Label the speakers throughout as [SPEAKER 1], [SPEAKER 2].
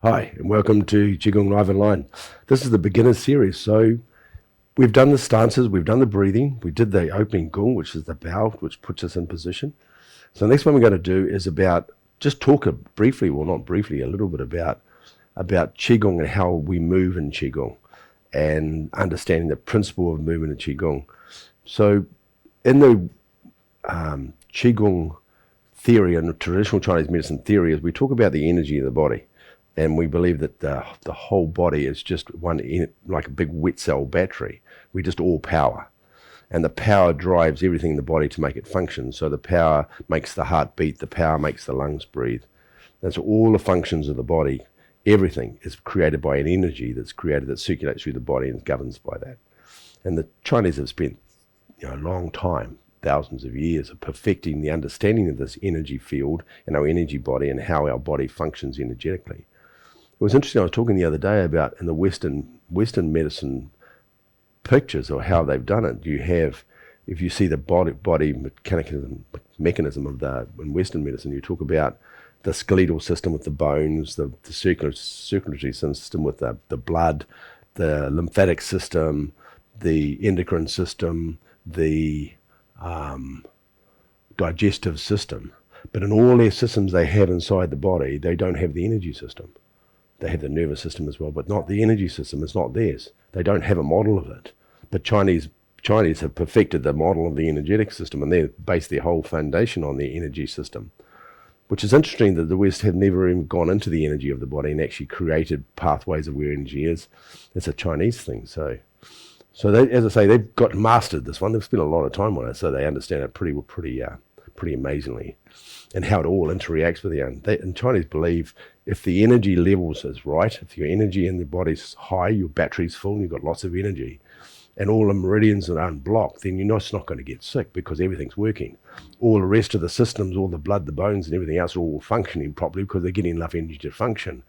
[SPEAKER 1] Hi, and welcome to Qigong Live Online. This is the beginner series. So we've done the stances, we've done the breathing, we did the opening gong, which is the bow, which puts us in position. So the next one we're going to do is about, just talk briefly, well not briefly, a little bit about Qigong and how we move in Qigong and understanding the principle of movement in Qigong. So in the Qigong theory and traditional Chinese medicine theory is we talk about the energy of the body. And we believe that the whole body is just like a big wet cell battery. We just all power. And the power drives everything in the body to make it function. So the power makes the heart beat, the power makes the lungs breathe. And so all the functions of the body, everything is created by an energy that circulates through the body and governs by that. And the Chinese have spent a long time, thousands of years, of perfecting the understanding of this energy field and our energy body and how our body functions energetically. It was interesting, I was talking the other day about in the Western medicine pictures or how they've done it. You have, if you see the body mechanism of in Western medicine, you talk about the skeletal system with the bones, the circulatory system with the blood, the lymphatic system, the endocrine system, the digestive system. But in all their systems they have inside the body, they don't have the energy system. They have the nervous system as well, but not the energy system. It's not theirs. They don't have a model of it. But Chinese have perfected the model of the energetic system, and they base their whole foundation on the energy system, which is interesting that the West have never even gone into the energy of the body and actually created pathways of where energy is. It's a Chinese thing. So they, as I say, they've got mastered this one. They've spent a lot of time on it, so they understand it pretty amazingly, and how it all interacts with you. And Chinese believe if the energy levels is right, if your energy in the body's high, your battery's full, and you've got lots of energy, and all the meridians are unblocked, then you're not going to get sick because everything's working. All the rest of the systems, all the blood, the bones, and everything else are all functioning properly because they're getting enough energy to function.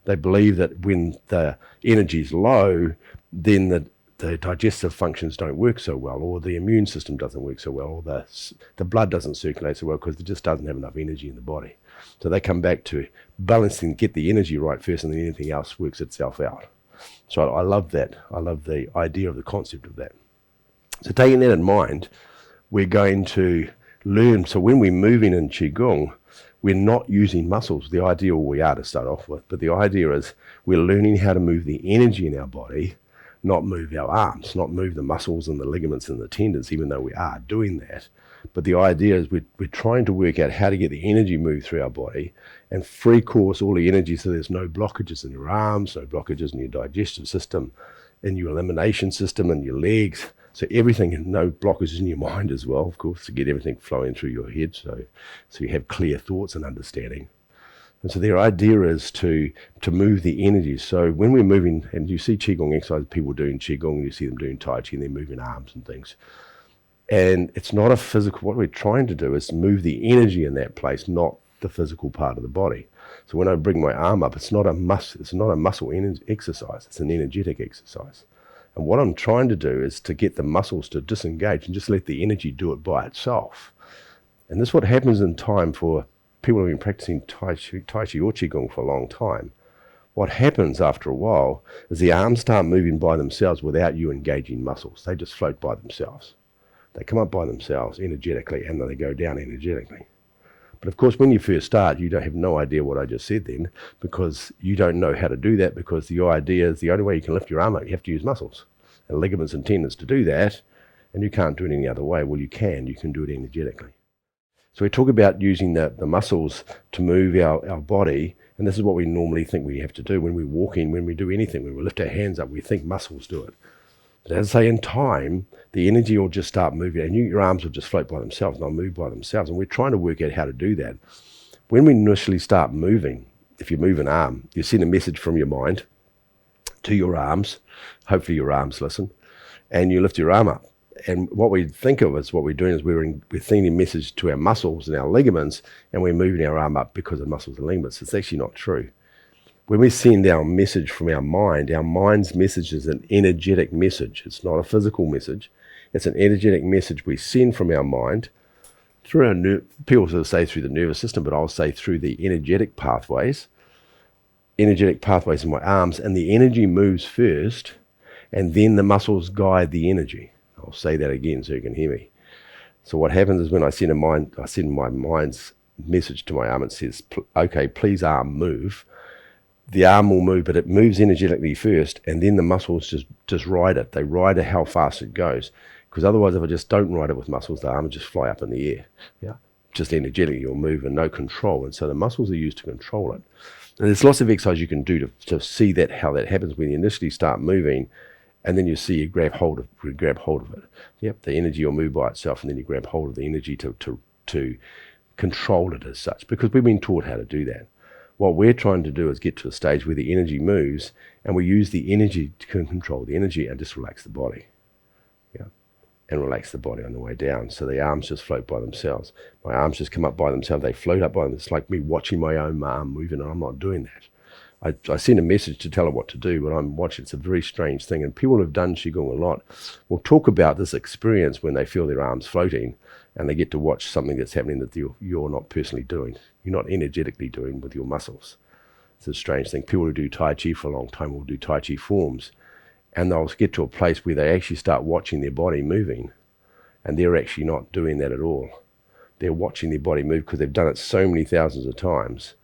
[SPEAKER 1] They believe that when the energy's low, then the digestive functions don't work so well, or the immune system doesn't work so well, or the blood doesn't circulate so well because it just doesn't have enough energy in the body. So they come back to balancing, get the energy right first, and then anything else works itself out. So I love that. I love the idea of the concept of that. So taking that in mind, we're going to learn. So when we're moving in Qigong, we're not using muscles. The idea, we are to start off with, but the idea is we're learning how to move the energy in our body, not move our arms, not move the muscles and the ligaments and the tendons, even though we are doing that. But the idea is we're trying to work out how to get the energy moved through our body and free course all the energy so there's no blockages in your arms, no blockages in your digestive system, in your elimination system, and your legs. So everything, and no blockages in your mind as well, of course, to get everything flowing through your head so you have clear thoughts and understanding. And so their idea is to move the energy. So when we're moving, and you see Qigong exercises, people doing Qigong, and you see them doing Tai Chi, and they're moving arms and things. And it's not a physical, what we're trying to do is move the energy in that place, not the physical part of the body. So when I bring my arm up, it's not a muscle exercise, it's an energetic exercise. And what I'm trying to do is to get the muscles to disengage and just let the energy do it by itself. And this is what happens in time for people who have been practicing Tai Chi or Qigong for a long time. What happens after a while is the arms start moving by themselves without you engaging muscles. They just float by themselves. They come up by themselves energetically, and then they go down energetically. But of course, when you first start, you don't have no idea what I just said then, because you don't know how to do that, because the idea is the only way you can lift your arm up, you have to use muscles and ligaments and tendons to do that, and you can't do it any other way. Well, you can do it energetically. So we talk about using the muscles to move our body, and this is what we normally think we have to do when we're walking, when we do anything. When we lift our hands up, we think muscles do it. But as I say, in time, the energy will just start moving, and your arms will just float by themselves, and they'll move by themselves, and we're trying to work out how to do that. When we initially start moving, if you move an arm, you send a message from your mind to your arms, hopefully your arms listen, and you lift your arm up. And what we think of as what we're doing is we're sending a message to our muscles and our ligaments, and we're moving our arm up because of muscles and ligaments. It's actually not true. When we send our message from our mind's message is an energetic message. It's not a physical message. It's an energetic message we send from our mind through our people sort of say through the nervous system, but I'll say through the energetic pathways. energetic pathways in my arms, and the energy moves first, and then the muscles guide the energy. I'll say that again so you can hear me. So what happens is when I send my mind's message to my arm, it says, okay, please arm, move. The arm will move, but it moves energetically first, and then the muscles just ride it. They ride it how fast it goes. Because otherwise, if I just don't ride it with muscles, the arm will just fly up in the air. Yeah, just energetically you'll move and no control. And so the muscles are used to control it. And there's lots of exercise you can do to see that how that happens when you initially start moving, and then you see you grab hold of it. Yep, the energy will move by itself, and then you grab hold of the energy to control it as such. Because we've been taught how to do that. What we're trying to do is get to a stage where the energy moves, and we use the energy to control the energy and just relax the body. Yeah, and relax the body on the way down. So the arms just float by themselves. My arms just come up by themselves. They float up by them. It's like me watching my own arm moving, and I'm not doing that. I send a message to tell her what to do, but I'm watching. It's a very strange thing. And people who have done Qigong a lot will talk about this experience when they feel their arms floating, and they get to watch something that's happening that you're not personally doing. You're not energetically doing with your muscles. It's a strange thing. People who do Tai Chi for a long time will do Tai Chi forms, and they'll get to a place where they actually start watching their body moving, and they're actually not doing that at all. They're watching their body move because they've done it so many thousands of times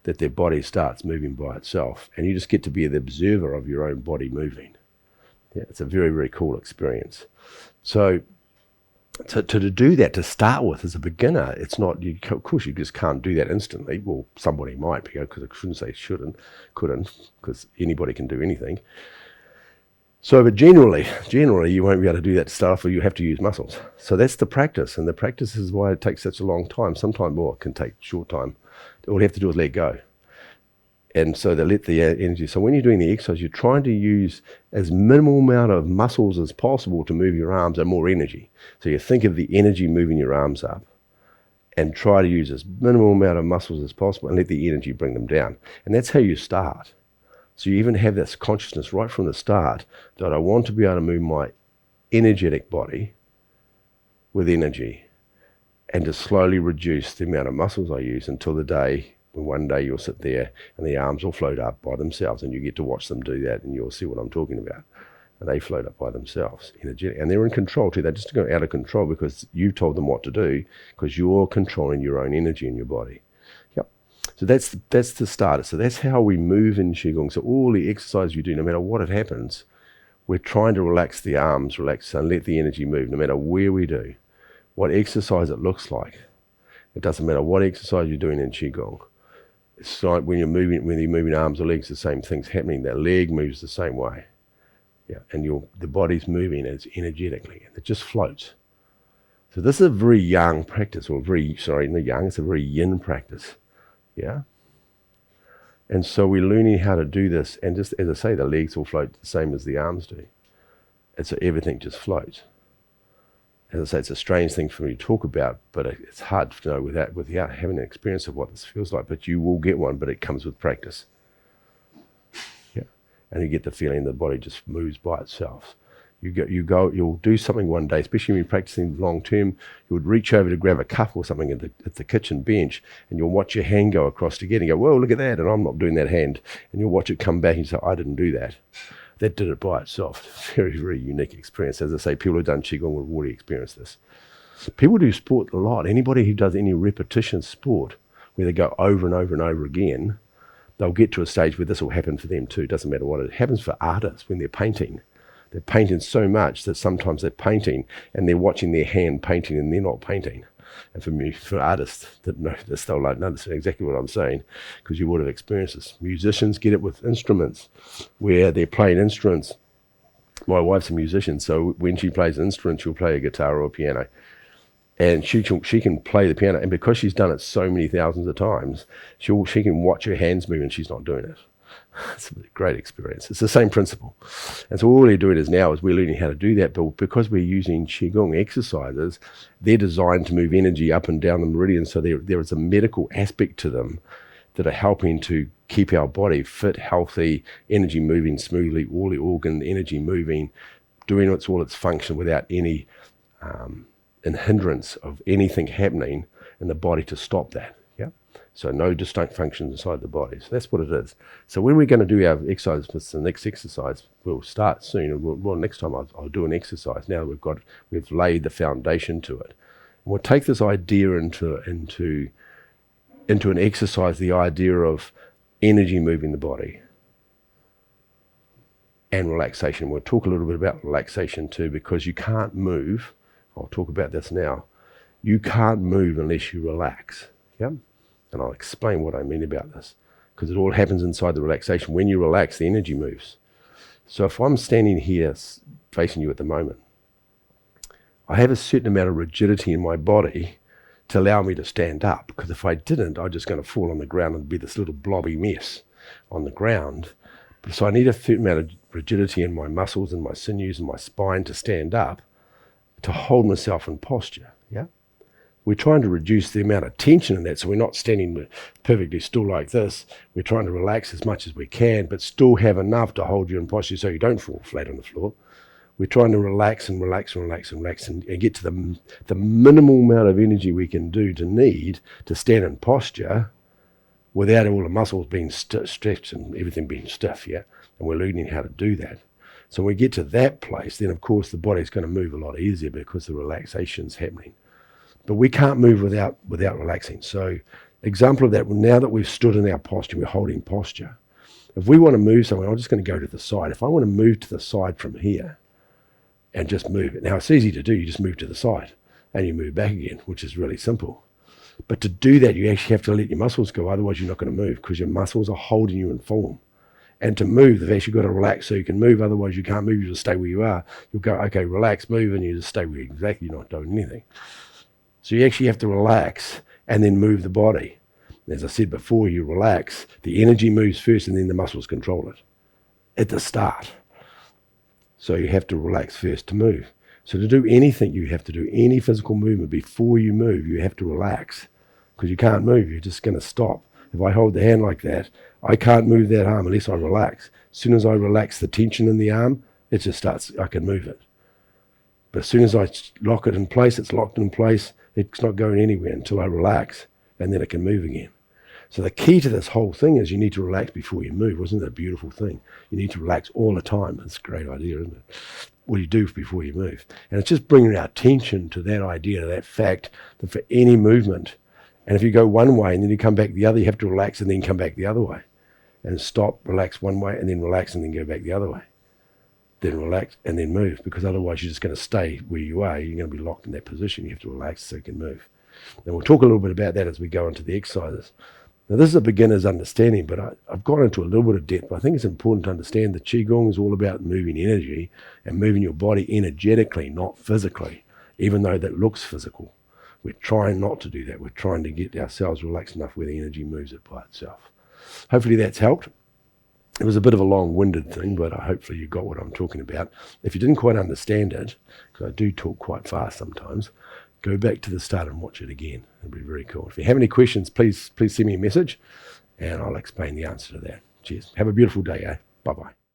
[SPEAKER 1] that their body starts moving by itself, and you just get to be the observer of your own body moving. Yeah, it's a very, very cool experience. So to do that, to start with as a beginner, it's not, of course you just can't do that instantly. Well, somebody might, because I shouldn't say couldn't, because anybody can do anything. So, but generally you won't be able to do that to start off, or you have to use muscles. So that's the practice, and the practice is why it takes such a long time. Sometimes more, it can take short time. All you have to do is let go. And so they let the energy. So when you're doing the exercise, you're trying to use as minimal amount of muscles as possible to move your arms and more energy. So you think of the energy moving your arms up, and try to use as minimal amount of muscles as possible and let the energy bring them down. And that's how you start. So you even have this consciousness right from the start that I want to be able to move my energetic body with energy, and to slowly reduce the amount of muscles I use until the day when one day you'll sit there and the arms will float up by themselves, and you get to watch them do that, and you'll see what I'm talking about. And they float up by themselves, energetic, and they're in control too. They're just going out of control because you told them what to do, because you're controlling your own energy in your body. Yep. So that's the starter. So that's how we move in Qigong. So all the exercise you do, no matter what it happens, we're trying to relax the arms, relax and let the energy move, no matter where we do, what exercise it looks like. It doesn't matter what exercise you're doing in Qigong. It's like when you're moving arms or legs, the same thing's happening. That leg moves the same way. Yeah, and the body's moving as energetically, and it just floats. So this is a very yang practice, or it's a very yin practice. Yeah. And so we're learning how to do this, and just as I say, the legs will float the same as the arms do. And so everything just floats. As I say, it's a strange thing for me to talk about, but it's hard to know without having an experience of what this feels like. But you will get one, but it comes with practice. Yeah, and you get the feeling the body just moves by itself. You'll do something one day, especially when you're practicing long term. You would reach over to grab a cup or something at the kitchen bench, and you'll watch your hand go across to get it and go, whoa, look at that, and I'm not doing that hand. And you'll watch it come back and you say, I didn't do that. That did it by itself. Very, very unique experience. As I say, people who've done Qigong will already experience this. People do sport a lot. Anybody who does any repetition sport, where they go over and over and over again, they'll get to a stage where this will happen for them too. It doesn't matter what it happens for artists when they're painting. They're painting so much that sometimes they're painting and they're watching their hand painting and they're not painting. And for artists that know this, they'll understand exactly what I'm saying, because you would have experienced this. Musicians get it with instruments, where they're playing instruments. My wife's a musician, so when she plays an instrument, she'll play a guitar or a piano. And she can play the piano, and because she's done it so many thousands of times, she can watch her hands move and she's not doing it. It's a great experience. It's the same principle. And so all we're doing now is we're learning how to do that, but because we're using Qigong exercises, they're designed to move energy up and down the meridian, so there is a medical aspect to them that are helping to keep our body fit, healthy, energy moving smoothly, all the organ energy moving, doing all its function without any hindrance of anything happening in the body to stop that. Yeah. So no distinct functions inside the body. So that's what it is. So when we're going to do our exercise, the next exercise, we'll start soon. And next time I'll do an exercise. Now we've laid the foundation to it. And we'll take this idea into an exercise, the idea of energy moving the body and relaxation. We'll talk a little bit about relaxation too, because you can't move. I'll talk about this now. You can't move unless you relax. Yeah? And I'll explain what I mean about this, because it all happens inside the relaxation. When you relax, the energy moves. So if I'm standing here facing you at the moment, I have a certain amount of rigidity in my body to allow me to stand up, because if I didn't, I'm just going to fall on the ground and be this little blobby mess on the ground. So I need a certain amount of rigidity in my muscles and my sinews and my spine to stand up, to hold myself in posture. Yeah. We're trying to reduce the amount of tension in that, so we're not standing perfectly still like this. We're trying to relax as much as we can, but still have enough to hold you in posture so you don't fall flat on the floor. We're trying to relax and relax and relax and relax and get to the minimal amount of energy we can do to stand in posture without all the muscles being stretched and everything being stiff, yeah? And we're learning how to do that. So when we get to that place, then of course the body's going to move a lot easier because the relaxation's happening. But we can't move without relaxing. So example of that, now that we've stood in our posture, we're holding posture. If we want to move somewhere, I'm just going to go to the side. If I want to move to the side from here and just move it. Now it's easy to do, you just move to the side and you move back again, which is really simple. But to do that, you actually have to let your muscles go, otherwise you're not going to move, because your muscles are holding you in form. And to move, they've actually got to relax so you can move, otherwise you can't move, you just stay where you are. You'll go, okay, relax, move, and you just stay where you're not doing anything. So you actually have to relax and then move the body. As I said before, you relax, the energy moves first and then the muscles control it at the start. So you have to relax first to move. So to do anything, you have to do any physical movement before you move, you have to relax, because you can't move, you're just going to stop. If I hold the hand like that, I can't move that arm unless I relax. As soon as I relax the tension in the arm, it just starts, I can move it. But as soon as I lock it in place, it's locked in place, it's not going anywhere until I relax, and then it can move again. So the key to this whole thing is you need to relax before you move. Wasn't that a beautiful thing? You need to relax all the time. It's a great idea, isn't it? What do you do before you move? And it's just bringing our attention to that idea, to that fact, that for any movement, and if you go one way and then you come back the other, you have to relax and then come back the other way. And stop, relax one way, and then relax and then go back the other way. Then relax and then move, because otherwise you're just going to stay where you are. You're going to be locked in that position. You have to relax so you can move. And we'll talk a little bit about that as we go into the exercises. Now this is a beginner's understanding, but I've gone into a little bit of depth. I think it's important to understand that Qigong is all about moving energy and moving your body energetically, not physically, even though that looks physical. We're trying not to do that. We're trying to get ourselves relaxed enough where the energy moves it by itself. Hopefully that's helped. It was a bit of a long-winded thing, but hopefully you got what I'm talking about. If you didn't quite understand it, because I do talk quite fast sometimes, go back to the start and watch it again. It'll be very cool. If you have any questions, please send me a message and I'll explain the answer to that. Cheers. Have a beautiful day, eh? Bye-bye.